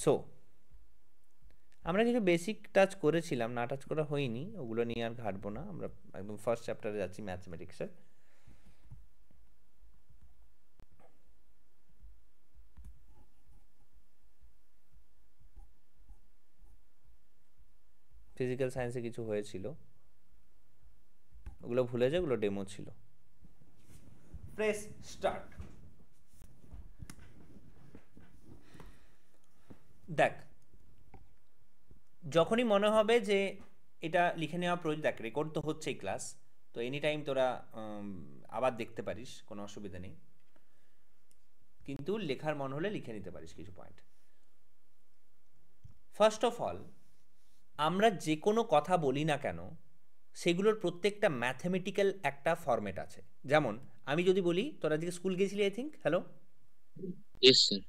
So আমরা কিছু basic touch করেছিলাম, না টাচ করা হয়নি, ওগুলো নিয়ে আর ঘাটবো না, আমরা একদম ফার্স্ট চ্যাপ্টারে যাচ্ছি ম্যাথমেটিক্সের। ফিজিক্যাল সায়েন্সে কিছু হয়েছিল, ওগুলো ভুলে যায়, ওগুলো ডেমো ছিল। Press start. দেখ, যখনই মনে হবে যে এটা লিখে নেওয়া প্রয়োজন, দেখ রেকর্ড তো হচ্ছেই ক্লাস, তো এনি টাইম তোরা আবার দেখতে পারিস, কোনো অসুবিধা নেই, কিন্তু লেখার মন হলে লিখে নিতে পারিস কিছু পয়েন্ট। ফার্স্ট অফ অল, আমরা যে কোনো কথা বলি না কেন সেগুলোর প্রত্যেকটা ম্যাথমেটিক্যাল একটা ফরম্যাট আছে। যেমন আমি যদি বলি, তোরা আজকে স্কুল গেছিলি I think, hello? Yes sir.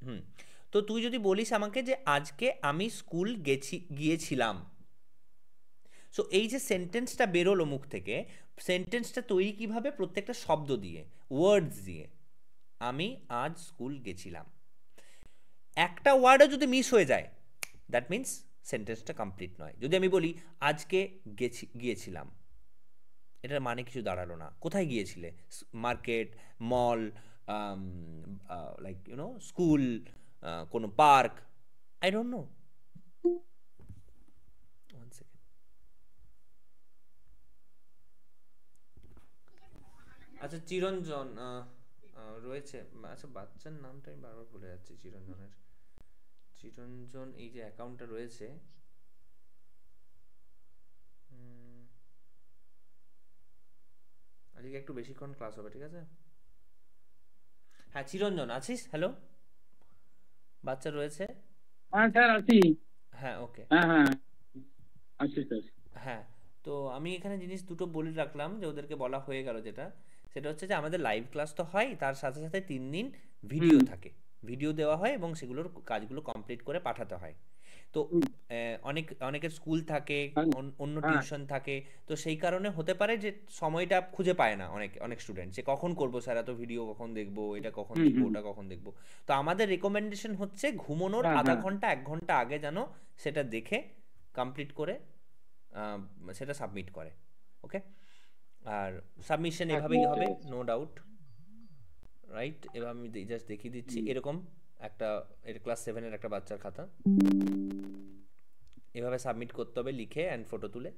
তো তুই যদি বলিস আমাকে যে আজকে আমি স্কুল গিয়েছিলাম, সো এই যে সেন্টেন্সটা বেরোলো মুখ থেকে, সেন্টেন্সটা তৈরি কিভাবে? প্রত্যেকটা শব্দ দিয়ে, ওয়ার্ডস দিয়ে। আমি আজ স্কুল গেছিলাম, একটা ওয়ার্ডও যদি মিস হয়ে যায় দ্যাট মিন্স সেন্টেন্সটা কমপ্লিট নয়। যদি আমি বলি আজকে গিয়েছিলাম, এটার মানে কিছু দাঁড়ালো না। কোথায় গিয়েছিলে? মার্কেট, মল, লাইক ইউনো স্কুল, কোনো park, I don't know. One second. আচ্ছা চিরঞ্জন রয়েছে, আচ্ছা বাচ্চার নামটা আমি বারবার ভুলে যাচ্ছি। চিরঞ্জনের, চিরঞ্জন এই যে অ্যাকাউন্টটা রয়েছে, আজকে একটু বেশিক্ষণ ক্লাস হবে, ঠিক আছে? হ্যাঁ চিরঞ্জন আছিস? হ্যালো, বাচ্চা রয়েছে? হ্যাঁ স্যার আছি। হ্যাঁ ওকে, হ্যাঁ হ্যাঁ আছি স্যার। হ্যাঁ। তো আমি এখানে জিনিস দুটো বলে রাখলাম যে ওদেরকে বলা হয়ে গেল, যেটা সেটা হচ্ছে যে আমাদের লাইভ ক্লাস তো হয়, তার সাথে সাথে 3 দিন ভিডিও থাকে, ভিডিও দেওয়া হয় এবং সেগুলোর কাজগুলো কমপ্লিট করে পাঠাতে হয়। তো অনেকের স্কুল থাকে, অন্য টিউশন থাকে, তো সেই কারণে হতে পারে যে সময়টা খুঁজে পায় না অনেক স্টুডেন্ট, যে কখন করবো স্যার এত ভিডিও, কখন দেখবো, এটা কখন দেখবো, ওটা কখন দেখবো। তো আমাদের রেকমেন্ডেশন হচ্ছে ঘুমানোর আধা ঘন্টা 1 ঘন্টা আগে যেন সেটা দেখে কমপ্লিট করে সেটা সাবমিট করে। ওকে, আর সাবমিশন এভাবেই হবে, নো ডাউট, রাইট? এবার আমি জাস্ট দেখিয়ে দিচ্ছি, এরকম একটা, এটা ক্লাস 7-এর একটা বাচ্চার খাতা, এভাবে সাবমিট করতে হবে লিখে অ্যান্ড ফটো তুলে।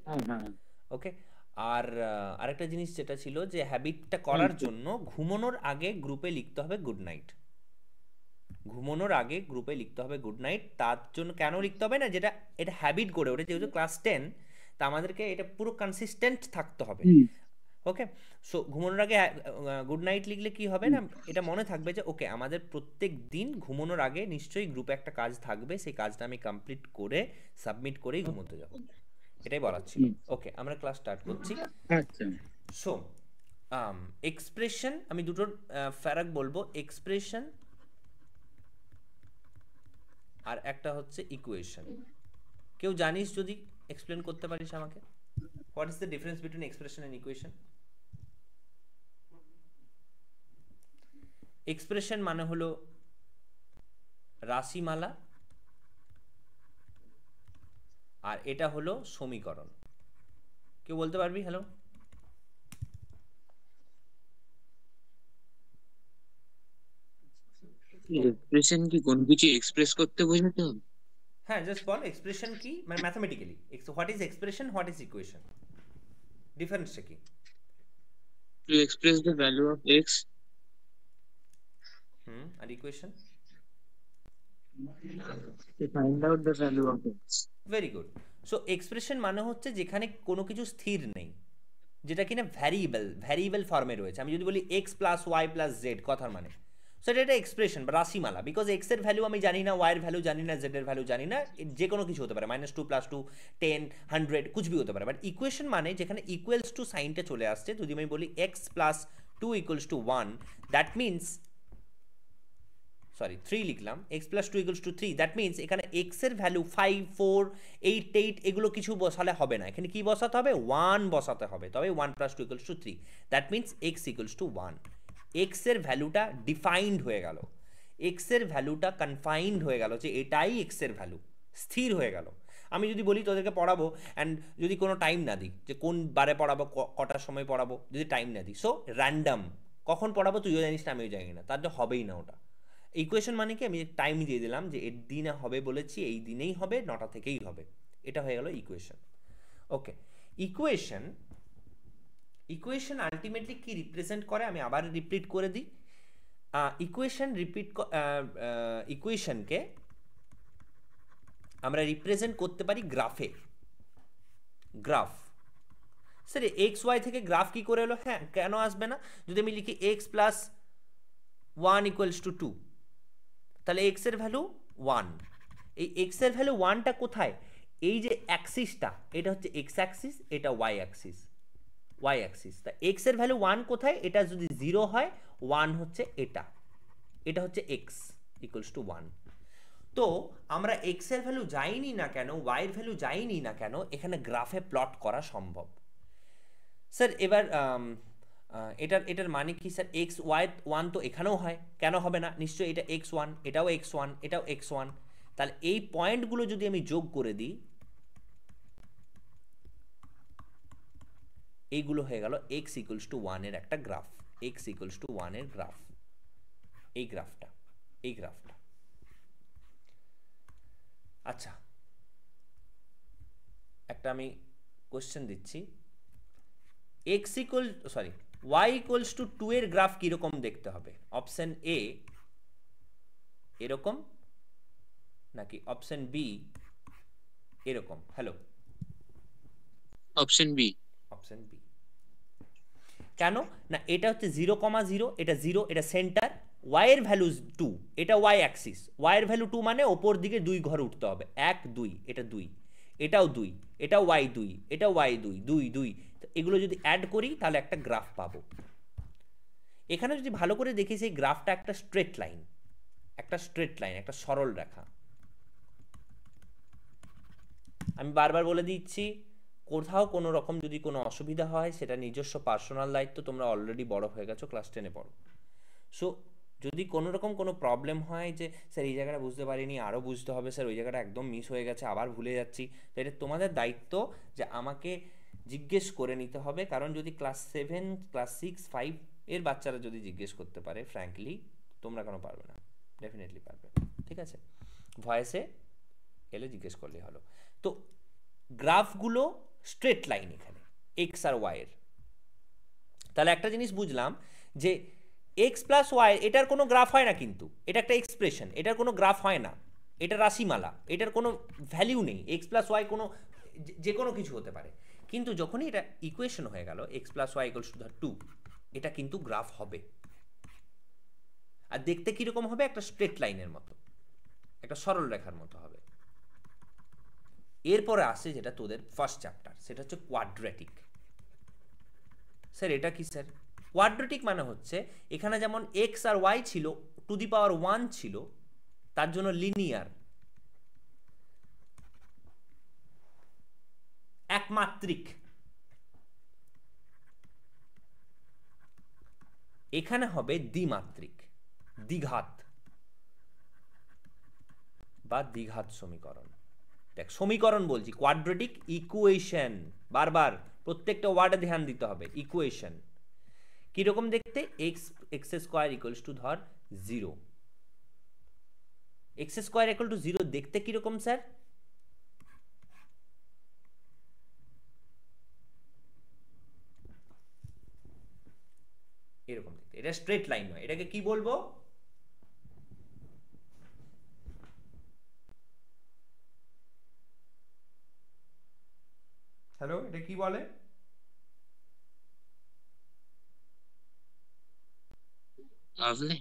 ওকে, আর আরেকটা জিনিস যেটা ছিল যে হ্যাবিটটা করার জন্য ঘুমানোর আগে গ্রুপে লিখতে হবে গুড নাইট। ঘুমানোর আগে গ্রুপে লিখতে হবে গুড নাইট। তার জন্য কেন লিখতে হবে না, যেটা এটা হ্যাবিট গড়ে ওঠে, যেহেতু ক্লাস 10, তা আমাদেরকে এটা পুরো কনসিস্টেন্ট থাকতে হবে। ওকে, সো ঘুমানোর আগে গুড নাইট লিখলে কি হবে না, এটা মনে থাকবে যে ওকে আমাদের প্রত্যেক দিন ঘুমানোর আগে নিশ্চয়ই গ্রুপে একটা কাজ থাকবে, সেই কাজটা আমি কমপ্লিট করে সাবমিট করেই ঘুমোতে যাব, এটাই বলার ছিল। ওকে, আমরা ক্লাস স্টার্ট করছি। সো এক্সপ্রেশন, আমি দুটোর ফারাক বলবো, এক্সপ্রেশন আর একটা হচ্ছে ইকুয়েশন। কেউ জানিস যদি এক্সপ্লেন করতে পারিস আমাকে, what is the difference between expression and equation? Expression মানে হলো রাশিমালা, আর এটা হলো সমীকরণ। কেউ বলতে পারবি? হ্যালো, এক্সপ্রেশন কি কোন কিছু এক্সপ্রেস করতে বোঝাতে হবে? হ্যাঁ জাস্ট বল এক্সপ্রেশন কি, মানে mathematically what is expression, what is equation, ডিফারেন্সটা কি? To express the value of x. আর equation? To find out the value of x. Very good. So expression মানে হচ্ছে যেখানে কোনো কিছু স্থির নেই, যেটা কিনা ভ্যারিয়েবল ফর্মে রয়েছে। আমি যদি বলি x plus y plus z, কথার মানে, সো এটা একটা এক্সপ্রেশন বা রাশিমালা, বিকজ এক্স এর ভ্যালু আমি জানি না, ওয়াই এর ভ্যালু জানি না, জেড এর ভ্যালু জানি না, যে কোনো কিছু হতে পারে, -2 + 2 10 100 কুছ ভি হতে পারে। বাট ইকুয়েশন মানে যেখানে ইকুয়ালস টু সাইনটা চলে আসছে। যদি আমি বলি x plus 2 = 1, that means, sorry 3 লিখলাম, x + 2 = 3, দ্যাট মিনস এখানে x এর ভ্যালু 5 4 8 8 এগুলো কিছু বসালে হবে না, এখানে কি বসাতে হবে? 1 বসাতে হবে, তবে 1 + 2 = 3, দ্যাট মিনস x = 1। x এর ভ্যালুটা ডিফাইন্ড হয়ে গেল। এক্স এর ভ্যালুটা কনফাইন্ড হয়ে গেল, যে এটাই এক্স এর ভ্যালু, স্থির হয়ে গেল। আমি যদি বলি তোদেরকে পড়াবো অ্যান্ড যদি কোনো টাইম না দিই, যে কোন বারে পড়াবো, কটার সময় পড়াবো, যদি টাইম না দিই, সো র্যান্ডাম কখন পড়াবো তুইও জানিস না আমিও জানি না, তার তো হবেই না ওটা। ইকুয়েশন মানে কি, আমি টাইম দিয়ে দিলাম যে এর দিনে হবে বলেছি, এই দিনেই হবে, 9টা থেকেই হবে, এটা হয়ে গেল ইকুয়েশন। ওকে, ইকুয়েশন ইকুয়েশন আলটিমেটলি কি রিপ্রেজেন্ট করে আমি আবার রিপিট করে দিই। ইকুয়েশনকে আমরা রিপ্রেজেন্ট করতে পারি গ্রাফে। গ্রাফ, স্যার এক্স ওয়াই থেকে গ্রাফ কি করে এলো? হ্যাঁ, কেন আসবে না? যদি আমি লিখি এক্স প্লাস 1 ইকুয়ালস টু 2, তাহলে এক্স এর ভ্যালু 1। এই এক্স এর ভ্যালু 1টা কোথায়? এই যে অ্যাক্সিসটা, এটা হচ্ছে এক্স অ্যাক্সিস, এটা ওয়াই অ্যাক্সিস। ওয়াই অ্যাক্সিস, তা এক্স এর ভ্যালু 1 কোথায়? এটা যদি 0 হয়, 1 হচ্ছে এটা, এটা হচ্ছে এক্স ইকুয়ালস টু 1। তো আমরা এক্স এর ভ্যালু যাইনি না কেন, ওয়াই এর ভ্যালু যাইনি না কেন, এখানে গ্রাফে প্লট করা সম্ভব। স্যার এবার এটার মানে কি স্যার? এক্স ওয়াই 1 তো এখানেও হয়, কেন হবে না? নিশ্চয়ই এটা x1, এটাও x1, এটাও x1। তাহলে এই পয়েন্টগুলো যদি আমি যোগ করে দিই, এইগুলো হয়ে গেল x ইকুয়ালস টু 1 এর একটা গ্রাফ। x ইকুয়ালস টু 1 এর গ্রাফ, এই গ্রাফটা, এই গ্রাফটা। আচ্ছা, একটা আমি কোশ্চেন দিচ্ছি, y ইকুয়ালস টু 2 এর গ্রাফ কিরকম দেখতে হবে? অপশন এ এরকম, নাকি অপশন বি এরকম? Hello, option B. Option B. কেন না? এটা হচ্ছে 0,0, এটা 0, এটা সেন্টার, y এর ভ্যালু 2, এটা y অ্যাক্সিস, y এর ভ্যালু 2 মানে ওপর দিকে 2 ঘর উঠতে হবে, 1 2, এটা 2, এটাও 2, এটাও y 2, এটাও y 2, 2 2। এগুলো যদি অ্যাড করি তাহলে একটা গ্রাফ পাবো। এখানে যদি ভালো করে দেখি, সেই গ্রাফটা একটা স্ট্রেট লাইন, একটা স্ট্রেট লাইন, একটা সরল রেখা। আমি বারবার বলে দিচ্ছি, কোথাও কোনো রকম যদি কোনো অসুবিধা হয়, সেটা নিজস্ব পার্সোনাল দায়িত্ব, তোমরা অলরেডি বড় হয়ে গেছো, ক্লাস 10-এ পড়ো। সো যদি কোনো রকম কোনো প্রবলেম হয় যে স্যার এই জায়গাটা বুঝতে পারিনি, আরও বুঝতে হবে স্যার, ওই জায়গাটা একদম মিস হয়ে গেছে, আবার ভুলে যাচ্ছি, তো এটা তোমাদের দায়িত্ব যে আমাকে জিজ্ঞেস করে নিতে হবে। কারণ যদি ক্লাস 7, ক্লাস 6, 5 এর বাচ্চারা যদি জিজ্ঞেস করতে পারে, ফ্র্যাঙ্কলি তোমরা কেন পারবে না? ডেফিনেটলি পারবে, ঠিক আছে? ভয়েসে এলে জিজ্ঞেস করলেই হলো। তো গ্রাফগুলো স্ট্রেট লাইন এখানে, এক্স আর ওয়াই এর। তাহলে একটা জিনিস বুঝলাম যে এক্স প্লাস ওয়াই, এটার কোনো গ্রাফ হয় না, কিন্তু এটা একটা এক্সপ্রেশন, এটার কোনো গ্রাফ হয় না, এটা রাশিমালা, এটার কোনো ভ্যালিউ নেই। এক্স প্লাস ওয়াই কোনো যে কোনো কিছু হতে পারে, কিন্তু যখনই এটা ইকুয়েশন হয়ে গেল x plus y equals to 2, এটা কিন্তু গ্রাফ হবে। আর দেখতে কিরকম হবে? একটা স্ট্রেট লাইনের মতো, একটা সরল রেখার মতো হবে। এরপরে আসে যেটা তোদের ফার্স্ট চ্যাপ্টার, সেটা হচ্ছে কোয়াড্রেটিক। স্যার এটা কি স্যার? কোয়াড্রেটিক মানে হচ্ছে এখানে যেমন এক্স আর ওয়াই ছিল, টু দি পাওয়ার 1 ছিল, তার জন্য লিনিয়ার, একমাত্রিক। এখানে হবে দ্বিমাত্রিক, দ্বিঘাত বা দ্বিঘাত সমীকরণ। দেখ, সমীকরণ বলছি, কোয়াড্রেটিক ইকুয়েশন, বারবার প্রত্যেকটা ওয়ার্ডে ধ্যান দিতে হবে। ইকুয়েশন কিরকম দেখতে? এক্স স্কোয়ার ইকুয়ালস টু ধর 0, এক্স স্কোয়ার ইকুয়াল টু 0 দেখতে কিরকম স্যার? এরকম দেখতে। এটা স্ট্রেট লাইন নয়, এটাকে কি বলবো? হ্যালো, এটা কি বলে? Lovely.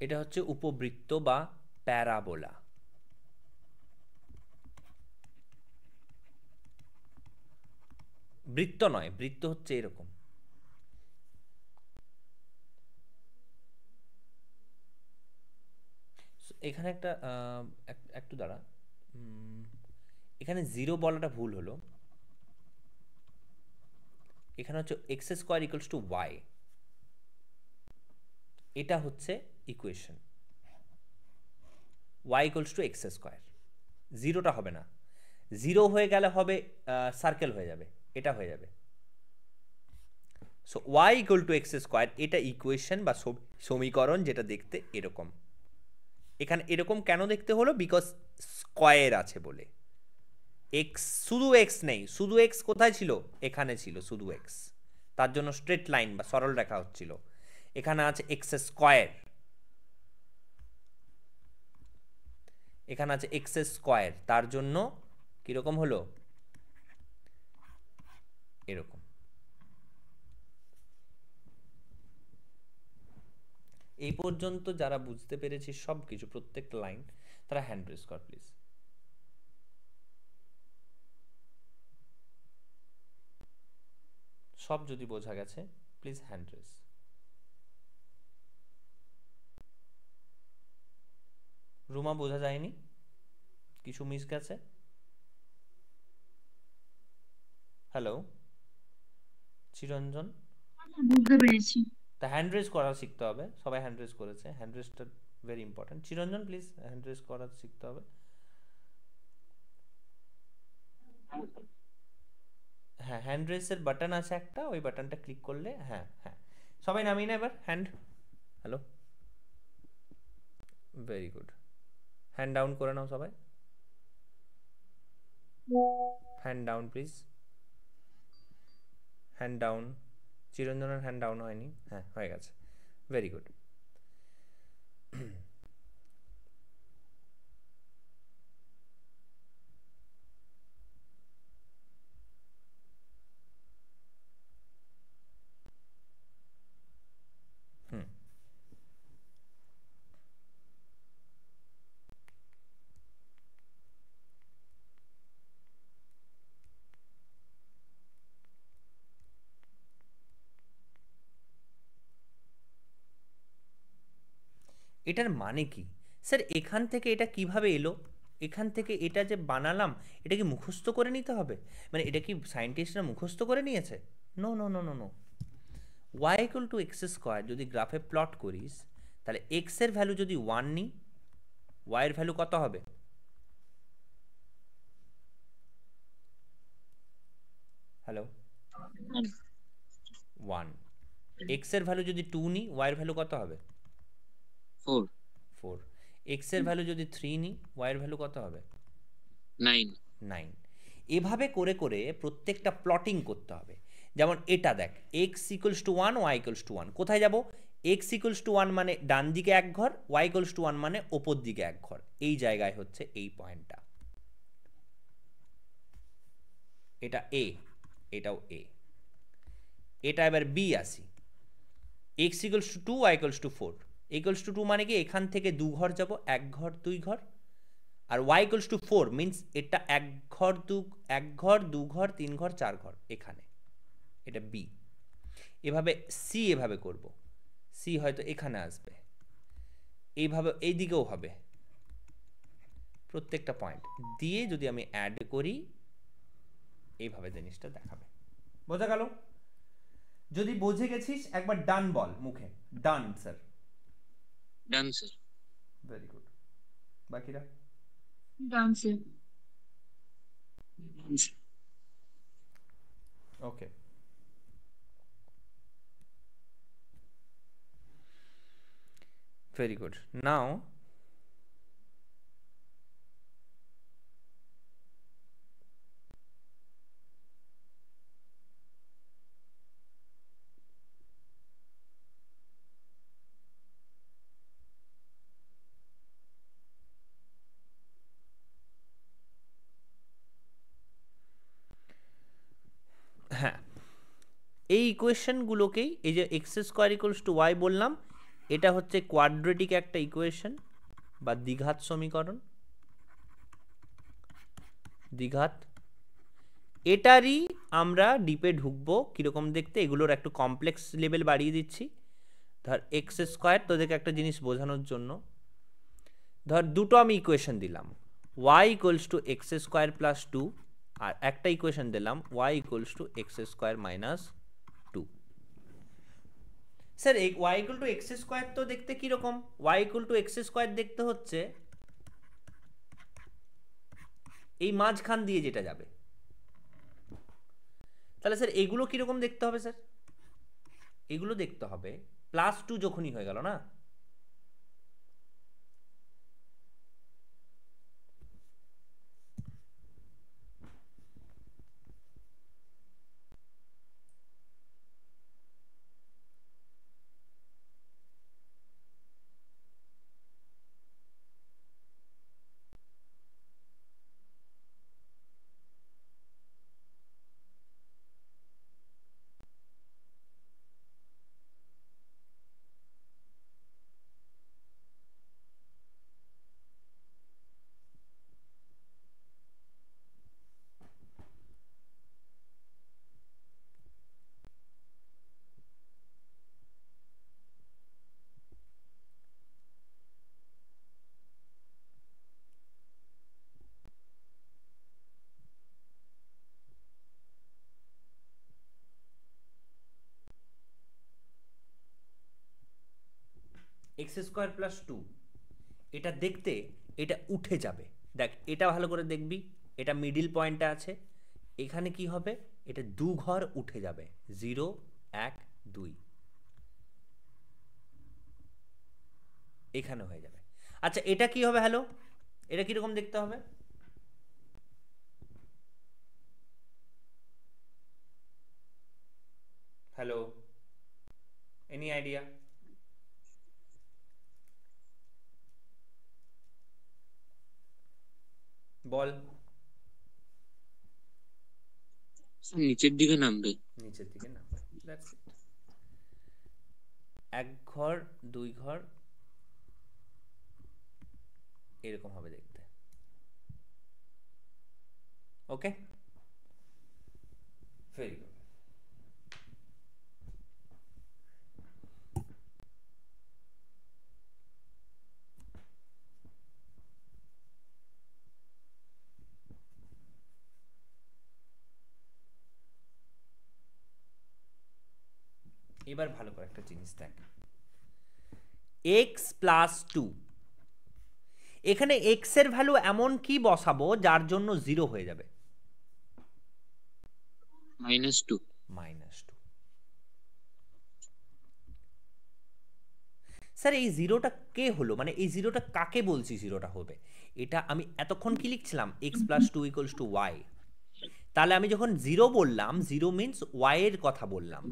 এটা হচ্ছে উপবৃত্ত বা প্যারাবোলা। বৃত্ত নয়, বৃত্ত হচ্ছে এরকম। এখানে একটা একটু দাঁড়া, এখানে জিরো বলাটা ভুল হলো। এখানে হচ্ছে x square equals to y, এটা হচ্ছে equation. Y equals to x square, জিরোটা হবে না। জিরো হয়ে গেলে হবে সার্কেল হয়ে যাবে, এটা হয়ে যাবে। So y equal to x square, এটা ইকুয়েশন বা সমীকরণ, যেটা দেখতে এরকম। এখানে এরকম কেন দেখতে হলো? বিকজ স্কোয়ার আছে বলে। এক্স, শুধু এক্স নেই, শুধু এক্স কোথায় ছিল? এখানে ছিল শুধু এক্স, তার জন্য স্ট্রেট লাইন বা সরল রেখা হচ্ছিল। এখানে আছে এক্স স্কোয়ার, এখানে আছে এক্স স্কোয়ার, তার জন্য কিরকম হলো? এরকম। এই পর্যন্ত যারা বুঝতে পেরেছি সব কিছু, প্রত্যেকটা লাইন, তারা হ্যান্ড রেজ কর প্লিজ। সব যদি বোঝা গেছে প্লিজ হ্যান্ড রেজ। রুমা বোঝা যায়নি? কিছু মিস গেছে? হ্যালো চিরঞ্জন? বুঝতে পেরেছি। তা হ্যান্ড রেজ করা শিখতে হবে। সবাই হ্যান্ড রেজ করেছে, হ্যান্ড রেজটা very important. Chiranjan please hand raise করা শিখতে হবে। হ্যাঁ, হ্যান্ড রেজের বাটন আছে একটা, ওই বাটনটা ক্লিক করলে, হ্যাঁ হ্যাঁ, সবাই নামিয়ে না এবার hand. Hello, very good. Hand down করে নাও সবাই, hand down please, hand down. চিরঞ্জনের হ্যান্ড ডাউন হয়নি, হ্যাঁ হয়ে গেছে, ভেরি গুড। হুম, এটার মানে কি? স্যার এখান থেকে এটা কিভাবে এলো? এখান থেকে এটা যে বানালাম, এটা কি মুখস্থ করে নিতে হবে? মানে এটা কি সায়েন্টিস্টরা মুখস্থ করে নিয়েছে? No no no no no. Y equal to x square যদি গ্রাফে প্লট করিস, তাহলে এক্স এর ভ্যালু যদি 1 নিই, ওয়াই এর ভ্যালু কত হবে? হ্যালো, 1। এক্স এর ভ্যালু যদি 2 নিই, ওয়াই এর ভ্যালু কত হবে? 4 4। এক্স এর ভ্যালু যদি 3 নিই, ওয়াই এর ভ্যালু কত হবে? 9 9। এভাবে করে করে প্রত্যেকটা প্লটিং করতে হবে। যেমন এটা দেখ, x equals to 1, y equals to 1। কোথায় যাব? এক্স ইকুয়ালস টু 1 মানে ডান দিকে এক ঘর, ওয়াই ইকুয়ালস টু 1 মানে ওপর দিকে এক ঘর। এই জায়গায় হচ্ছে এই পয়েন্টটা, এটা এ, এটাও এ। এটা এবার বি আসি, x equals to 2, y equals to 4। Equals to 2 মানে কি? এখান থেকে দু ঘর যাব, এক ঘর দুই ঘর। আর y ইকুয়ালস টু 4 মিন্স এটা এক ঘর দু ঘর তিন ঘর চার ঘর, এখানে এটা b। এভাবে c, এভাবে করব, c হয়তো এখানে আসবে, এইভাবে এই দিকেও হবে। প্রত্যেকটা পয়েন্ট দিয়ে যদি আমি অ্যাড করি, এইভাবে জিনিসটা দেখাবে। বোঝা গেল? যদি বুঝে গেছিস একবার ডান বল মুখে, done sir. Done sir. Very good. বাকিরা? Done sir. Okay, very good. Now হ্যাঁ, এই ইকুয়েশনগুলোকেই, এই যে x square equals to y বললাম, এটা হচ্ছে কোয়াড্রেটিক একটা ইকুয়েশন বা দ্বিঘাত সমীকরণ, দ্বিঘাত। এটারই আমরা ডিপে ঢুকবো কীরকম দেখতে, এগুলোর একটু কমপ্লেক্স লেভেল বাড়িয়ে দিচ্ছি। ধর এক্স স্কোয়ার, তোদেরকে একটা জিনিস বোঝানোর জন্য, ধর দুটো আমি ইকুয়েশন দিলাম, y equals to x square plus two, আর একটা ইকুয়েশন দিলাম y equals to x square minus two. Sir y equal to x square তো দেখতে কীরকম? Y equal to x square দেখতে হচ্ছে এই মাঝখান দিয়ে যেটা যাবে। তাহলে স্যার এগুলো কীরকম দেখতে হবে স্যার? এগুলো দেখতে হবে প্লাস টু যখনই হয়ে গেল না, এক্স স্কোয়ার প্লাস টু, এটা দেখতে এটা উঠে যাবে। দেখ এটা ভালো করে দেখবি, এটা মিডিল পয়েন্টটা আছে, এখানে কি হবে, এটা দু ঘর উঠে যাবে, 0 1 2 এখানে হয়ে যাবে। আচ্ছা এটা কি হবে? হ্যালো, এটা কিরকম দেখতে হবে? Hello, any idea? বল। নিচের দিকে নামবে। নিচের দিকে নামবে, দ্যাটস ইট। এক ঘর দুই ঘর এরকম হবে দেখতে। ওকে, ভেরি গুড। এবার ভালো করে একটা জিনিস দেখ, এক্স প্লাস টু, এখানে এক্স এর ভ্যালু এমন কি বসাবো যার জন্য 0 হয়ে যাবে? -2। -2। স্যার এই জিরোটা কে হলো, মানে এই জিরোটা কাকে বলছি জিরোটা হবে? এটা আমি এতক্ষণ কি লিখছিলাম, x plus two equals to y. তাহলে আমি যখন 0 বললাম, 0 মিনস ওয়াই এর কথা বললাম,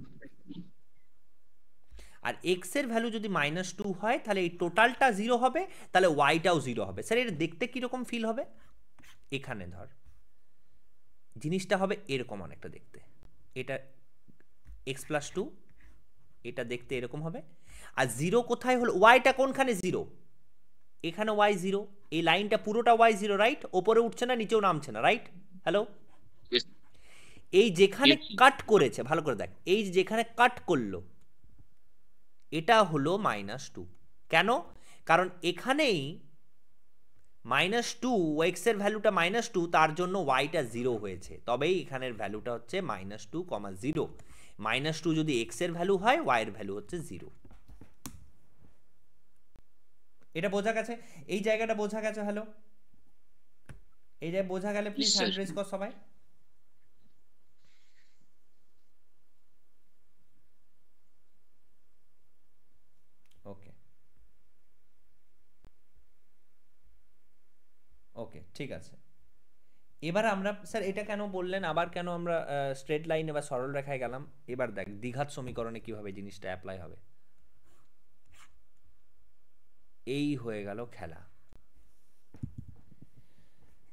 আর এক্স এর ভ্যালু যদি -2 হয় তাহলে এই টোটালটা 0 হবে, তাহলে ওয়াইটাও 0 হবে। স্যার এটা দেখতে কিরকম ফিল হবে? এখানে ধর জিনিসটা হবে এরকম অনেকটা দেখতে, এটা এক্স প্লাস টু, এটা দেখতে এরকম হবে। আর 0 কোথায় হলো? ওয়াইটা কোনখানে 0? এখানে ওয়াই 0, এই লাইনটা পুরোটা ওয়াই 0, রাইট? ওপরে উঠছে না, নিচেও নামছে না, রাইট? হ্যালো, এই যেখানে কাট করেছে, ভালো করে দেখ, এই যেখানে কাট করলো এটা হলো -2। কেন? কারণ এখানেই -2, এক্স এর ভ্যালুটা -2, তার জন্য ওয়াইটা 0 হয়েছে, তবেই এখানের ভ্যালুটা হচ্ছে -2, 0। -2 যদি এক্স এর ভ্যালু হয়, ওয়াই এর ভ্যালু হচ্ছে 0। এটা বোঝা গেছে? এই জায়গাটা বোঝা গেছে? হ্যালো, এই জায়গায় বোঝা গেলে প্লিজ হ্যান্ড রেজ কর সবাই। ওকে ওকে, ঠিক আছে। এবার আমরা, স্যার এটা কেন বললেন, আবার কেন আমরা স্ট্রেট লাইনে বা সরল রেখায় গেলাম? এবার দেখ দ্বিঘাত সমীকরণে কিভাবে জিনিসটা অ্যাপ্লাই হবে। এই হয়ে গেল খেলা।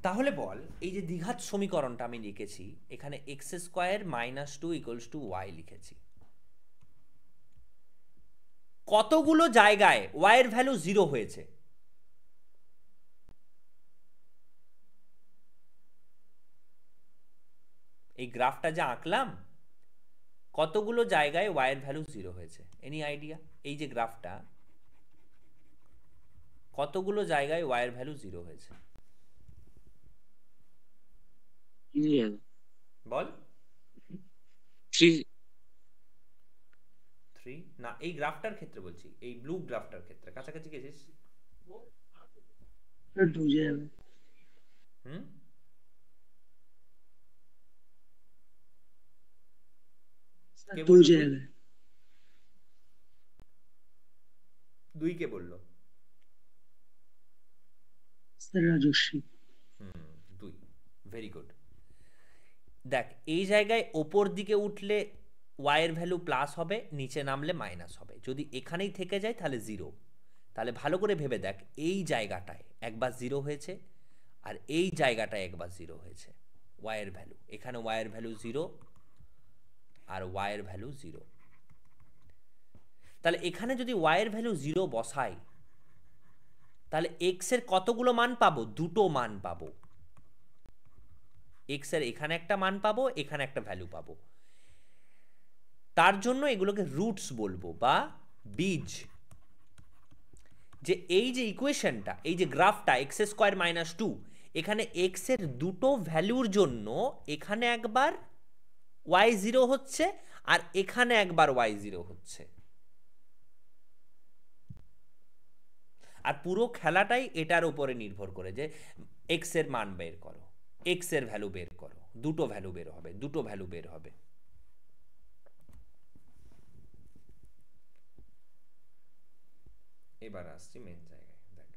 তাহলে বল, এই যে দ্বিঘাত সমীকরণটা আমি লিখেছি, এখানে x square -2 equals to y লিখেছি। কতগুলো জায়গায় y এর ভ্যালু 0 হয়েছে? এই গ্রাফটা যা আঁকলাম, কতগুলো জায়গায় y এর ভ্যালু 0 হয়েছে? Any idea? এই যে গ্রাফটা, কতগুলো জায়গায় y এর ভ্যালু 0 হয়েছে? বল। 3 3 না, এই গ্রাফটার ক্ষেত্রে বলছি, এই ব্লু গ্রাফটার ক্ষেত্রে কাছাকাছি গেছিস? স্যার 2 যাবে। হুম, স্যার কে 2 বললো দুই? যাবে। 2 কে বললো? স্যার রাজস্বী। হুম, 2। Very good. দেখ, এই জায়গায় ওপর দিকে উঠলে y এর ভ্যালু প্লাস হবে, নিচে নামলে মাইনাস হবে। যদি এখানেই থেকে যায় তাহলে 0। তাহলে ভালো করে ভেবে দেখ, এই জায়গাটায় একবার 0 হয়েছে, আর এই জায়গাটায় একবার 0 হয়েছে y এর ভ্যালু। এখানে y এর ভ্যালু 0 আর y এর ভ্যালু 0। তাহলে এখানে যদি y এর ভ্যালু 0 বসাই, তাহলে x এর কতগুলো মান পাবো? দুটো মান পাবো। x এর এখানে একটা মান পাবো, এখানে একটা ভ্যালু পাবো। তার জন্য এগুলোকে রুটস বলবো বা বীজ। যে এই যে ইকুয়েশনটা, এই যে গ্রাফটা এক্স স্কোয়ার মাইনাস 2, এখানে এক্স এর দুটো ভ্যালুর জন্য এখানে একবার y0 হচ্ছে আর এখানে একবার y0 হচ্ছে। আর পুরো খেলাটাই এটার উপরে নির্ভর করে যে এক্স এর মান বের করো, এক্স এর ভ্যালু বের করো, দুটো ভ্যালু বের হবে, দুটো ভ্যালু বের হবে। এবার আসছি মেন জায়গায়। দেখ,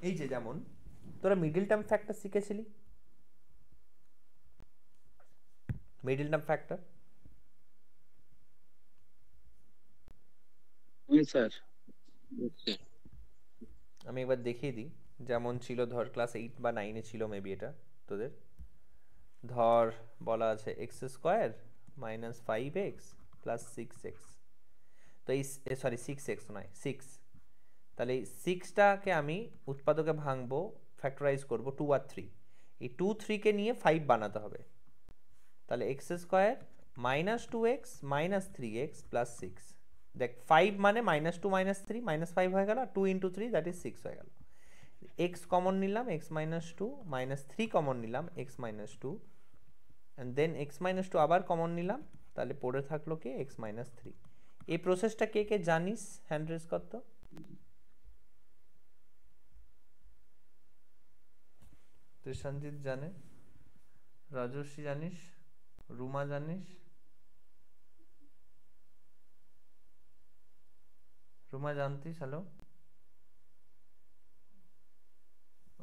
এই যে যেমন তোরা মিডল টার্ম ফ্যাক্টর শিখেছিলি, মিডল টার্ম ফ্যাক্টর হ্যাঁ স্যার। আমি একবার দেখিয়ে দিই। যেমন ছিল, ধর ক্লাস 8 বা 9-এ ছিল মেবি এটা তোদের। ধর বলা আছে x square minus 5x plus 6x। তো এই সরি 6x নয় 6। তাহলে এই 6টাকে আমি উৎপাদকে ভাঙবো, ফ্যাক্টরাইজ করব 2 আর 3। এই 2 3কে নিয়ে 5 বানাতে হবে। তাহলে x square minus 2x minus 3x plus 6। দেখ 5 মানে মাইনাস 2 মাইনাস 3 মাইনাস 5 হয়ে গেল, 2 ইন্টু 3 দ্যাট ইজ 6 হয়ে গেল। এক্স কমন নিলাম, এক্স মাইনাস 2 মাইনাস 3 কমন নিলাম, x minus 2, and then x minus 2 আবার কমন নিলাম, তাহলে পড়ে থাকলো কি এক্স মাইনাস 3। এই প্রসেসটা কে কে জানিস? হ্যান্ড রেজ কর তো। সঞ্জিত জানে, রাজস্বী জানিস, রুমা জানিস, রুমা জানতিস? হ্যালো,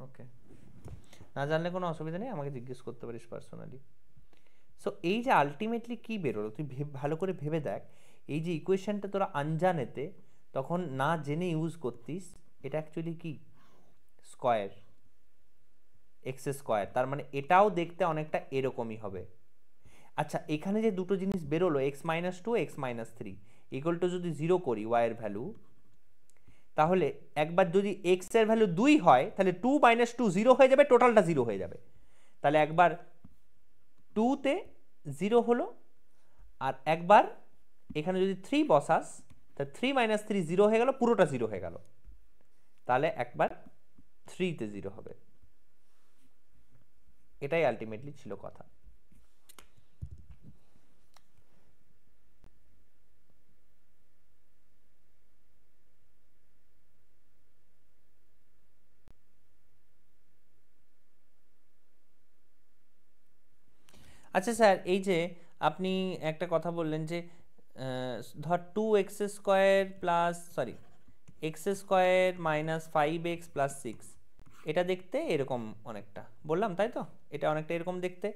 ওকে। না জানলে কোনো অসুবিধা নেই, আমাকে জিজ্ঞেস করতে পারিস পার্সোনালি। সো এই যে আলটিমেটলি কি বেরোলো, তুই ভালো করে ভেবে দেখ। এই যে ইকুয়েশনটা তোরা আনজানেতে তখন না জেনে ইউজ করতিস, এটা অ্যাকচুয়ালি কি স্কোয়ার, এক্স স্কোয়ার। তার মানে এটাও দেখতে অনেকটা এরকমই হবে। আচ্ছা, এখানে যে দুটো জিনিস বেরোলো x minus 2 x minus 3 equal to যদি 0 করি y এর ভ্যালু, তাহলে একবার যদি x এর ভ্যালু 2 হয় তাহলে 2 মাইনাস 2 0 হয়ে যাবে, টোটালটা 0 হয়ে যাবে। তাহলে একবার 2 তে 0 হলো, আর একবার এখানে যদি 3 বসাস তাহলে 3 মাইনাস 3 0 হয়ে গেল, পুরোটা 0 হয়ে গেল। তাহলে একবার 3 তে 0 হবে। এটাই আলটিমেটলি ছিল কথা। আচ্ছা স্যার, এই যে আপনি একটা কথা বললেন যে ধর 2x² plus sorry x² - 5x + 6, এটা দেখতে এরকম অনেকটা বললাম তাই তো? এটা অনেকটা এরকম দেখতে,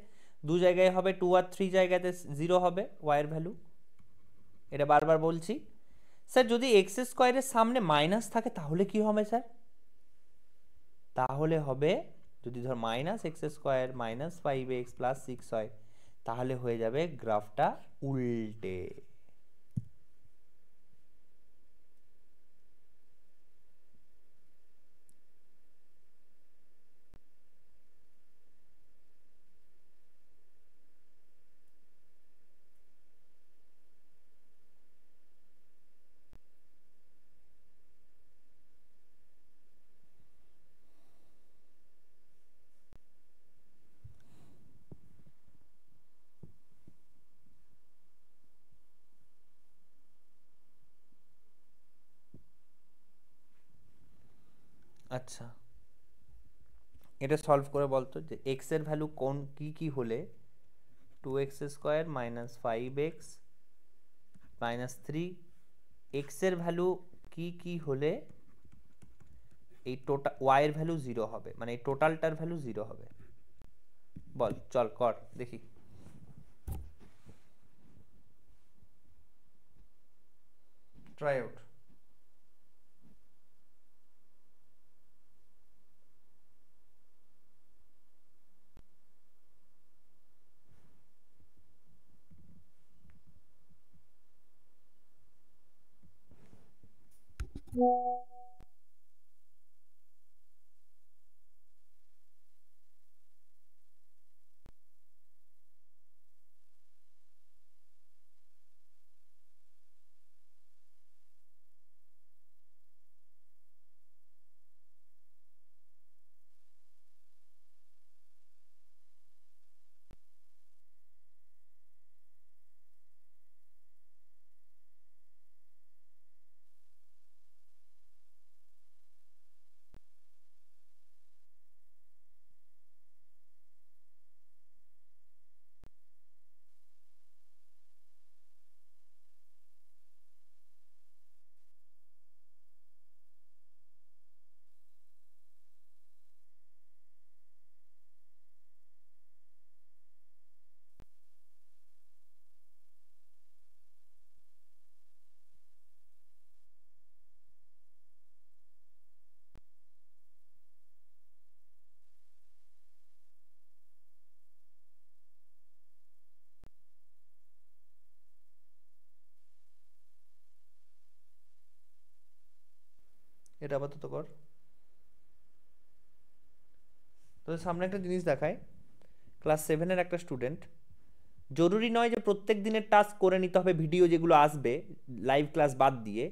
দু জায়গায় হবে 2 আর 3 জায়গাতে 0 হবে ওয়াইয়ের ভ্যালু, এটা বারবার বলছি। স্যার যদি x² সামনে মাইনাস থাকে তাহলে কি হবে স্যার? তাহলে হবে, যদি ধর -x² - 5x + 6 হয়, তাহলে হয়ে যাবে গ্রাফটা উল্টে। আচ্ছা, এটা সলভ করে বলতো যে এক্স এর ভ্যালু কোন কি কি হলে 2x² - 5x - 3, এক্স এর ভ্যালু কি কি হলে এই টোটাল ওয়াই এর ভ্যালু 0 হবে, মানে এই টোটালটার ভ্যালু 0 হবে। বল, চল কর দেখি। Try out. এটা আপাতত কর। তোদের সামনে একটা জিনিস দেখায়, ক্লাস 7-এর একটা স্টুডেন্ট, জরুরি নয় যে প্রত্যেক দিনের টাস্ক করে নিতে হবে ভিডিও যেগুলো আসবে লাইভ ক্লাস বাদ দিয়ে,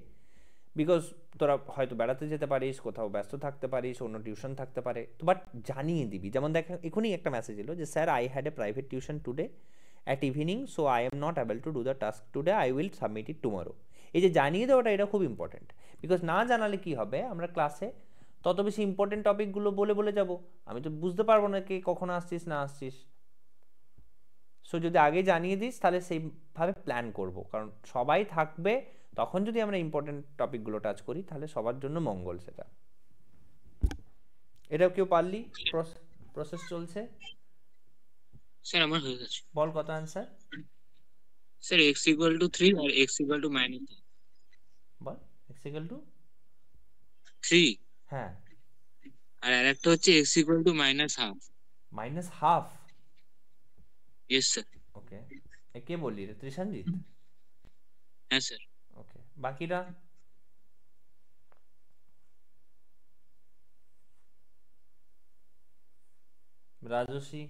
বিকজ তোরা হয়তো বেড়াতে যেতে পারিস, কোথাও ব্যস্ত থাকতে পারিস, অন্য টিউশন থাকতে পারে, তো বাট জানিয়ে দিবি। যেমন দেখ এখনই একটা মেসেজ এলো যে sir I had a private tuition today at evening, so I am not able to do the task today, I will submit it tomorrow. এই যে জানিয়ে দেওয়াটা, এটা খুব ইম্পর্টেন্ট, বিকজ না জানালে কি হবে, আমরা ক্লাসে তত বেশি ইম্পর্টেন্ট টপিকগুলো বলে বলে যাব, আমি তো বুঝতে পারবো না কে কখন আসছিস না আসছিস। সো যদি আগে জানিয়ে দিস তাহলে সেইভাবে প্ল্যান করব, কারণ সবাই থাকবে, তখন যদি আমরা ইম্পর্টেন্ট টপিকগুলো টাচ করি তাহলে সবার জন্য মঙ্গল সেটা। এটাও কেউ পারলি? প্রসেস চলছে। স্যার আমার হয়ে গেছে। বল কত অ্যান্সার। স্যার x = 3 আর x = বল x = 3, হ্যাঁ আর আরেকটা হচ্ছে x = -½ ইয়েস স্যার। ওকে, এ কে বললি রে? ত্রিশানজিৎ? হ্যাঁ স্যার। ওকে, বাকিরা? রাজস্বী?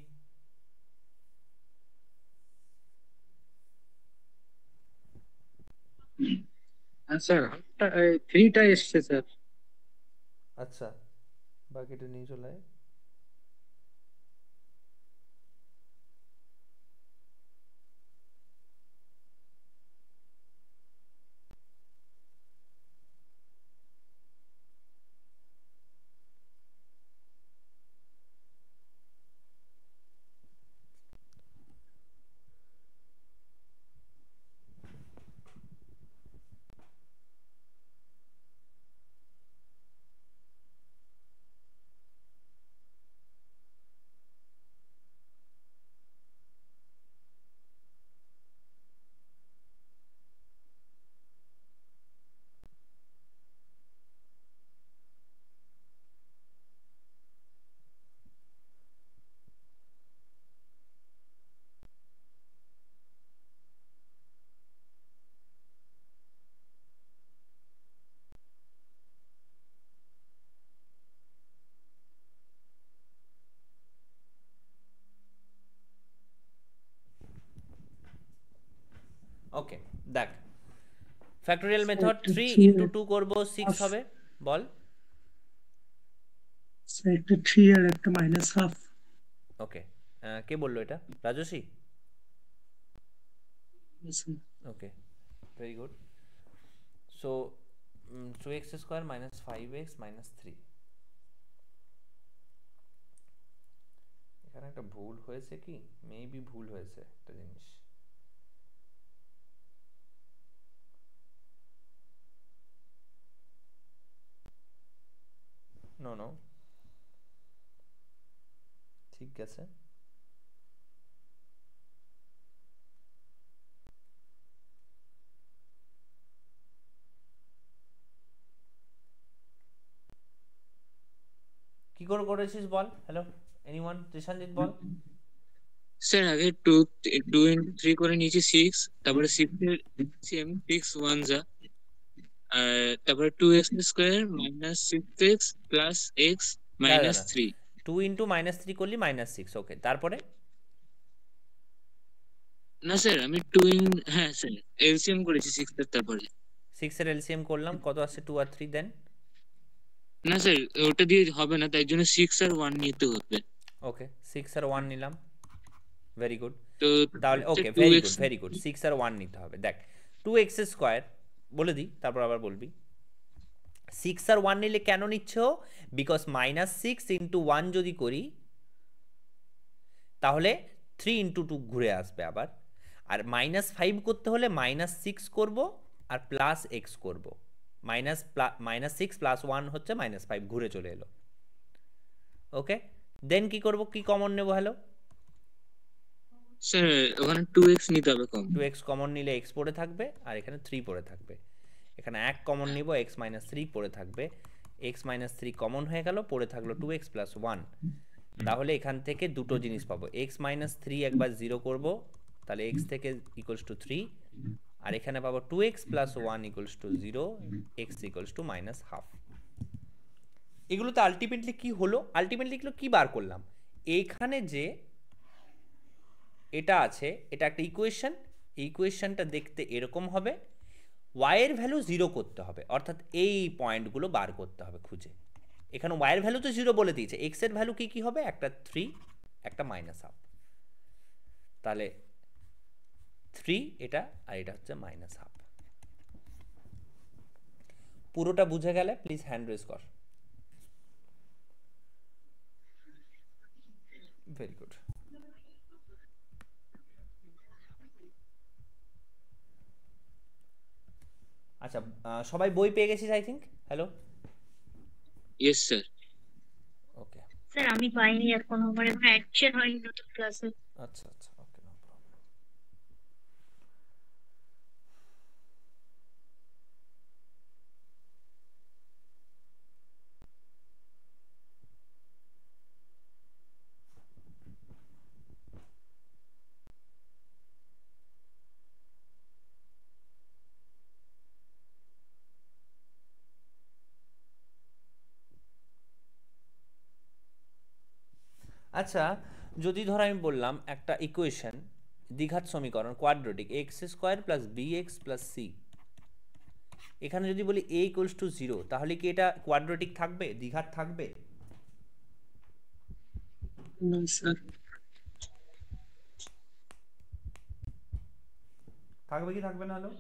হ্যাঁ স্যার, 3টা এসছে স্যার। আচ্ছা, বাকিটা নিয়ে চলে আয়। ফ্যাক্টোরিয়াল মেথড একটা 3 3 ইন্টু 2 করব 6 হাফ হবে, বল। একটা 3 আর একটা মাইনাস হাফ। ওকে, কে বললো এটা? Rajasvi? Okay, very good. So 2x square minus 5x minus 3। এখানে একটা ভুল হয়েছে কি, মেবি ভুল হয়েছে একটা জিনিস। নো নো, ঠিক আছে। কি করে করেছিস বল? Hello, anyone? ত্রিশানজিৎ বল। স্যার আগে টু টু ইন্টু থ্রি করে নিয়েছি সিক্স, তারপরে সিক্স এর সেম সিক্স ওয়ান যা, আর তারপরে two x square minus six x plus x দাঁড়া মাইনাস দাঁড়া, থ্রি। 2 ইন্টু মাইনাস 3 করলি মাইনাস 6। ওকে, তারপরে? না স্যার আমি টু ইন, হ্যাঁ স্যার এলসিএম করেছি সিক্স এর, তারপরে 6 এর এলসিএম করলাম, কত আসছে? 2 আর 3, দেন? না স্যার ওটা দিয়ে হবে না, তাই জন্য সিক্স আর ওয়ান নিতে হবে। ওকে, 6 আর 1 নিলাম, ভেরি গুড। তো তাহলে okay, two very x. Good very good, 6 আর 1 নিতে হবে। দেখ, 2x স্কোয়ার বলে দিই, তারপর আবার বলবি। 6 আর 1 নিলে কেন নিচ্ছ? বিকজ মাইনাস 6 ইন্টু 1 যদি করি তাহলে 3 ইন্টু 2 ঘুরে আসবে আবার। আর মাইনাস 5 করতে হলে মাইনাস 6 করব আর প্লাস এক্স করব। মাইনাস 6 প্লাস 1 হচ্ছে মাইনাস 5, ঘুরে চলে এলো। ওকে, দেন কি করব, কি কমন নেব? হ্যালো, স্যার ওখানে টু এক্স নিতে হবে কম। 2x কমন নিলে x পড়ে থাকবে আর এখানে 3 পড়ে থাকবে। এখানে 1 কমন নিব, x মাইনাস 3 পড়ে থাকবে। x মাইনাস 3 কমন হয়ে গেল, পড়ে থাকলো 2x প্লাস 1। তাহলে এখান থেকে দুটো জিনিস পাবো। x মাইনাস 3 একবার 0 করব, তাহলে x থেকে ইকুয়ালস টু 3। আর এখানে পাবো 2x plus 1 equals to 0, x equals to minus half. এগুলোতে আলটিমেটলি কি হলো? আলটিমেটলি এগুলো কি বার করলাম? এইখানে যে এটা আছে, এটা একটা ইকুয়েশন। এই ইকুয়েশনটা দেখতে এরকম হবে। y এর ভ্যালু 0 করতে হবে, অর্থাৎ এই পয়েন্টগুলো বার করতে হবে খুঁজে। এখানে y এর ভ্যালু তো 0 বলে দিয়েছে, x এর ভ্যালু কি কি হবে? একটা 3, একটা মাইনাস হাফ। তাহলে 3 এটা, আর এটা হচ্ছে মাইনাস হাফ। পুরোটা বুঝে গেলে প্লিজ হ্যান্ড রেজ কর। Very good. আচ্ছা, সবাই বই পেয়ে গেছিস I think. Hello, yes sir. Okay, sir আমি পাইনি এখনো, মানে অ্যাডমিশন হয়নি নতুন ক্লাসে। আচ্ছা আচ্ছা, ওকে, নো প্রবলেম। আচ্ছা, যদি ধর আমি বললাম একটা ইকুয়েশন, দ্বিঘাত সমীকরণ quadratic, x square plus b x plus c. এখানে যদি বলি এ ইকুয়ালস টু 0, তাহলে কি এটা কোয়াড্রেটিক থাকবে, দ্বিঘাত থাকবে? না স্যার। থাকবে কি থাকবে না? হলো,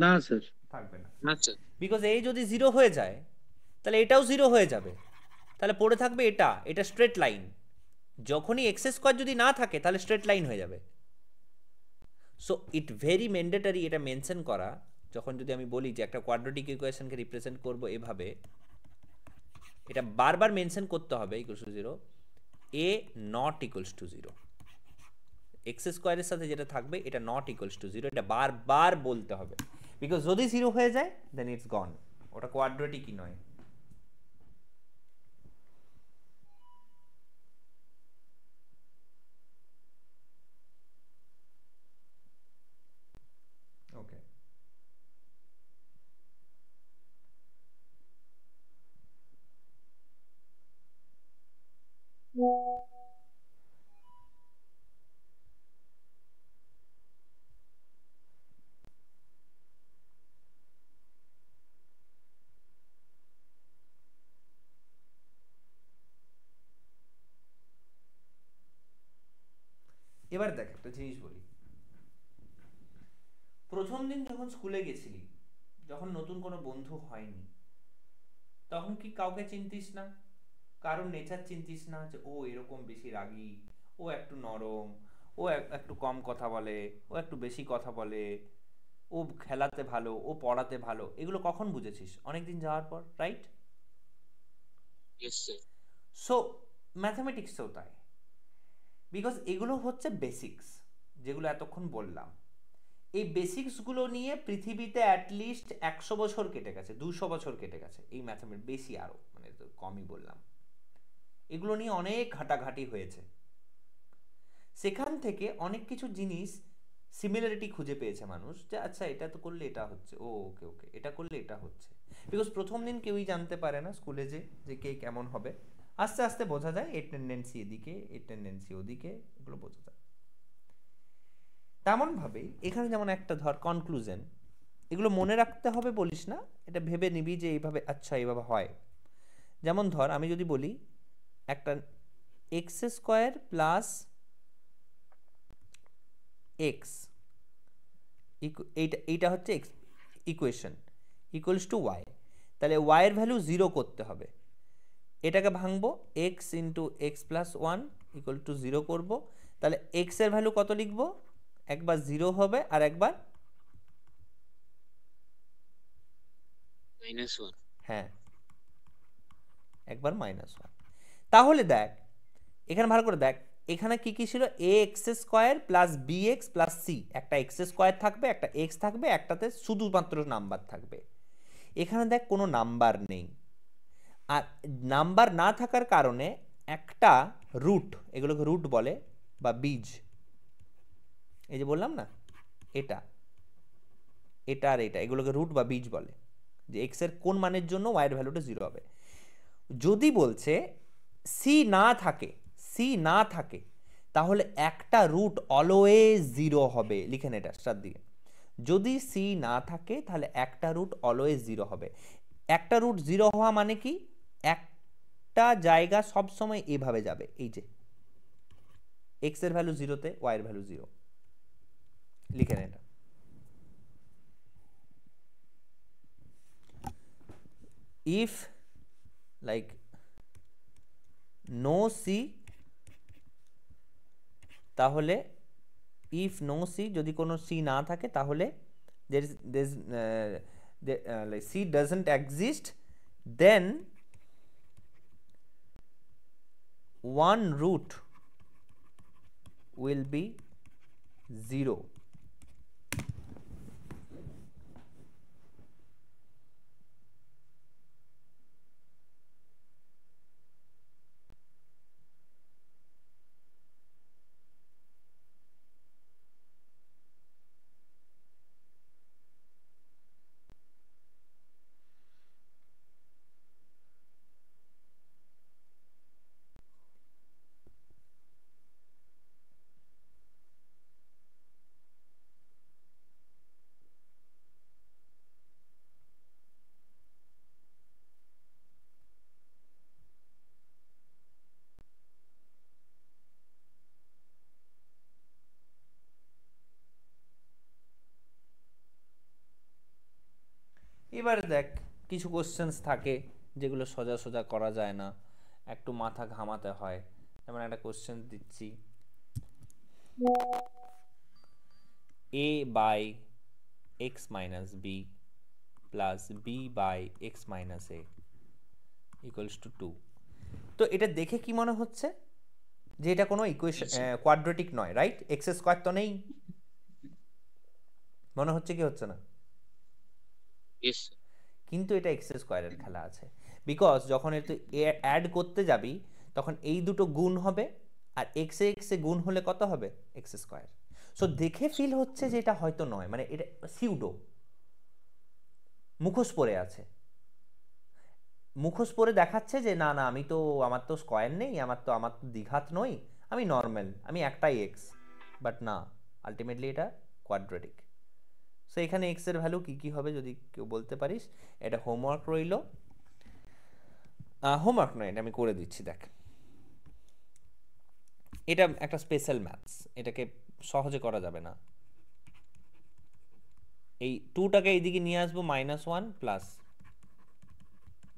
না স্যার। থাকবে না। না স্যার। বিকজ এই যদি 0 হয়ে যায় তাহলে এটাও 0 হয়ে যাবে, তাহলে পড়ে থাকবে এটা, এটা স্ট্রেট লাইন। যখনই এক্স স্কোয়ার যদি না থাকে তাহলে স্ট্রেট লাইন হয়ে যাবে। সো ইট ভেরি ম্যান্ডেটরি এটা মেনশন করা, যখন যদি আমি বলি যে একটা কোয়াড্রেটিক ইকুয়েশনকে রিপ্রেজেন্ট করব এভাবে, এটা বারবার মেনশন করতে হবে equals to 0, A not equals to 0। X স্কোয়ারের সাথে যেটা থাকবে এটা নট ইকুয়ালস টু 0, এটা বারবার বলতে হবে। বিকজ যদি 0 হয়ে যায় দেন ইটস গন, ওটা কোয়াড্রেটিকই নয়। ওকে, এবার দেখ একটা জিনিস বলি, প্রথম দিন যখন স্কুলে গেছিলি, যখন নতুন কোনো বন্ধু হয়নি, তখন কি কাউকে চিনতিস না? কারোর নেচার চিনতিস না যে ও এরকম বেশি রাগী, ও একটু নরম, ও একটু কম কথা বলে, ও একটু বেশি কথা বলে, ও খেলাতে ভালো, ও পড়াতে ভালো, এগুলো কখন বুঝেছিস? অনেকদিন যাওয়ার পর, রাইট? Yes sir. সো ম্যাথামেটিক্সেও তাই, বিকজ এগুলো হচ্ছে বেসিক্স, যেগুলো এতক্ষণ বললাম। এই বেসিক্সগুলো নিয়ে পৃথিবীতে অ্যাটলিস্ট 100 বছর কেটে গেছে, 200 বছর কেটে গেছে, এই ম্যাথামেটিক্স বেশি আরও, মানে তো কমই বললাম। এগুলো নিয়ে অনেক ঘাটাঘাটি হয়েছে, সেখান থেকে অনেক কিছু জিনিস সিমিলারিটি খুঁজে পেয়েছে মানুষ, যে আচ্ছা এটা তো করলে এটা হচ্ছে, ও ওকে ওকে এটা করলে এটা হচ্ছে। বিকজ প্রথম দিন কেউই জানতে পারে না স্কুলে যে কে কেমন হবে, আস্তে আস্তে বোঝা যায় এর টেন্ডেন্সি এদিকে, এর টেন্ডেন্সি ওদিকে, এগুলো বোঝা যায়। তেমনভাবেই এখানে যেমন একটা ধর কনক্লুশন, এগুলো মনে রাখতে হবে বলিস না, এটা ভেবে নিবি যে এইভাবে, আচ্ছা এইভাবে হয়। যেমন ধর আমি যদি বলি একটা এক্স স্কোয়ার প্লাস এক্স, এইটা হচ্ছে x equation, equals to y, তাহলে ওয়াইয়ের ভ্যালু 0 করতে হবে। এটাকে ভাঙবো, x into x plus 1 equal to 0 করবো, তাহলে এক্স এর ভ্যালু কত লিখবো? একবার 0 হবে আর একবার -1। হ্যাঁ, একবার -1। তাহলে দেখ এখানে ভালো করে দেখ, এখানে কি কি ছিল? A x square plus b x plus c, একটা এক্স স্কোয়ার থাকবে, একটা এক্স থাকবে, একটাতে শুধুমাত্র নাম্বার থাকবে। এখানে দেখ কোনো নাম্বার নেই, আর নাম্বার না থাকার কারণে একটা রুট, এগুলোকে রুট বলে বা বীজ, এই যে বললাম না এটা এটা আর এটা, এগুলোকে রুট বা বীজ বলে, যে এক্স এর কোন মানের জন্য ওয়াই এর ভ্যালুটা 0 হবে। যদি বলছে সি না থাকে, সি না থাকে, তাহলে একটা রুট অলওয়েজ 0 হবে, লিখে নে এটা স্টার দিয়ে। যদি সি না থাকে তাহলে একটা রুট অলওয়েজ 0 হবে। একটা রুট 0 হওয়া মানে কি? একটা জায়গা সব সময় এভাবে যাবে, এই যে এক্স এর ভ্যালু 0-তে ওয়াই এর ভ্যালু 0, লিখে নে এটা। ইফ লাইক নো সি, তাহলে ইফ নো সি, যদি কোনো সি না থাকে তাহলে c doesn't exist, then one root will be 0. এবারে দেখ কিছু কোশ্চেন্স থাকে যেগুলো সোজা সোজা করা যায় না, একটু মাথা ঘামাতে হয়। যেমন একটা কোশ্চেন দিচ্ছি, a by x minus b plus b by x minus a equals to 2। তো এটা দেখে কি মনে হচ্ছে? যে এটা কোনো ইকুয়েশন কোয়াড্রেটিক নয়, রাইট? এক্স স্কোয়ার তো নেই, মনে হচ্ছে কি হচ্ছে না? ইয়েস। কিন্তু এটা এক্স স্কোয়ারের খেলা আছে, বিকজ যখন তুই অ্যাড করতে যাবি তখন এই দুটো গুণ হবে, আর এক্স এ গুণ হলে কত হবে? X square. সো দেখে ফিল হচ্ছে যে এটা হয়তো নয়, মানে এটা সিউডো, মুখোশ পড়ে আছে, মুখোশ পরে দেখাচ্ছে যে না না আমি তো, আমার তো স্কোয়ার নেই, আমার তো দ্বিঘাত নই, আমি নর্মাল, আমি একটাই এক্স, বাট না, আলটিমেটলি এটা কোয়াড্রেটিক। সো এখানে এক্স এর ভ্যালু কি কি হবে যদি কেউ বলতে পারিস? এটা হোমওয়ার্ক রইল, হোমওয়ার্ক নয়, এটা আমি করে দিচ্ছি। দেখ এটা একটা স্পেশাল ম্যাথস, এটাকে সহজে করা যাবে না। এই 2টাকে এইদিকে নিয়ে আসবো, -1 প্লাস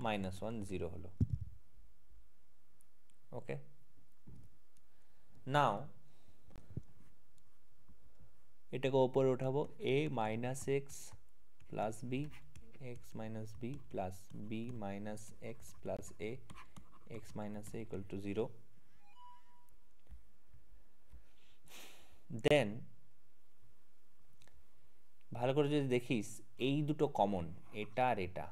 -1 0 হলো। ওকে, নাও এটাকে ওপরে উঠাবো, a minus x plus b, x minus b plus b minus x plus a, x minus a equal to 0। Then ভালো করে যদি দেখিস, এই দুটো কমন, এটা আর এটা,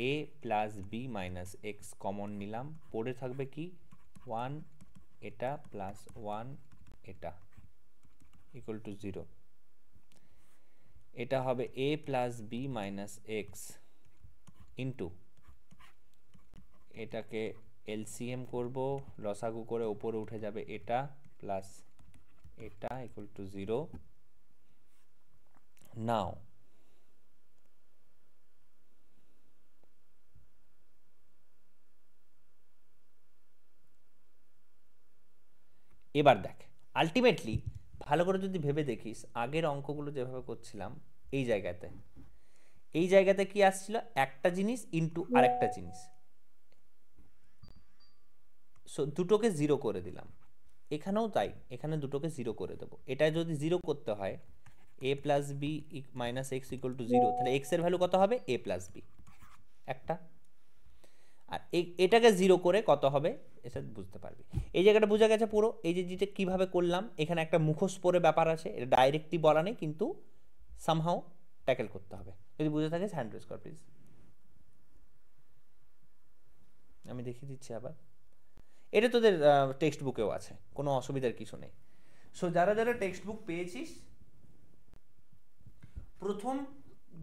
a plus b minus x common নিলাম, পড়ে থাকবে কি 1 এটা প্লাস 1 এটা ইকুয়াল টু 0। এটা হবে a plus b minus x into, এটাকে এলসিএম করব, লসাগু করে উপরে উঠে যাবে এটা প্লাস এটা ইকুয়াল টু 0। নাও এবার দেখ, আলটিমেটলি ভালো করে যদি ভেবে দেখিস, আগের অঙ্কগুলো যেভাবে করছিলাম, এই জায়গাতে কি আসছিল, একটা জিনিস ইন্টু আরেকটা জিনিস, সো দুটোকে 0 করে দিলাম। এখানেও তাই, এখানে দুটোকে 0 করে দেবো। এটা যদি 0 করতে হয়, a plus b minus x equal to 0, তাহলে এক্স এর ভ্যালু কত হবে, a প্লাস বি একটা। আর এটাকে 0 করে কত হবে, এটা বুঝতে পারবি। এই জায়গাটা বোঝা গেছে পুরো। এই যে যেটা কীভাবে করলাম, এখানে একটা মুখোশ পরে ব্যাপার আছে, এটা ডাইরেক্টলি বলা নেই, কিন্তু সামহাও ট্যাকেল করতে হবে। যদি বুঝে থাকিস হ্যান্ড রেজ কর প্লিজ। আমি দেখিয়ে দিচ্ছি আবার। এটা তোদের টেক্সট বুকেও আছে, কোনো অসুবিধার কিছু নেই। সো যারা যারা টেক্সট বুক পেয়েছিস, প্রথম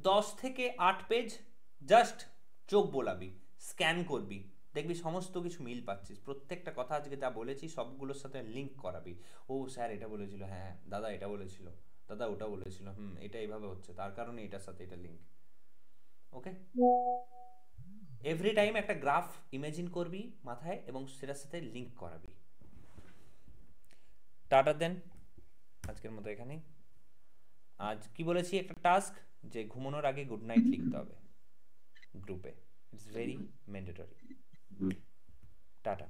10 থেকে 8 পেজ জাস্ট চোখ বোলাবি, স্ক্যান করবি, দেখবি সমস্ত কিছু মিল পাচ্ছিস। প্রত্যেকটা কথা আজকে যা বলেছি সবগুলোর সাথে লিঙ্ক করাবি। ও স্যার এটা বলেছিল, হ্যাঁ দাদা এটা বলেছিল, দাদা ওটা বলেছিল, এটা এইভাবে হচ্ছে, তার কারণে এটার সাথে এটা লিঙ্ক। ওকে, এভরি টাইম একটা গ্রাফ ইমেজিন করবি মাথায় এবং সেটার সাথে লিঙ্ক করাবি। টাটা দেন, আজকের মতো এখানেই। আজ কি বলেছি, একটা টাস্ক, যে ঘুমানোর আগে গুড নাইট লিখতে হবে গ্রুপে, ইটস ভেরি ম্যান্ডেটরি। টাটা।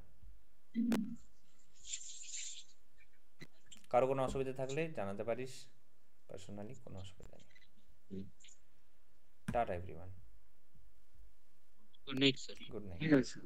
কারো কোনো অসুবিধা থাকলে জানাতে পারিস পার্সোনালি, কোনো অসুবিধা নেই। Tata everyone, good night sir. Good night. ঠিক আছে।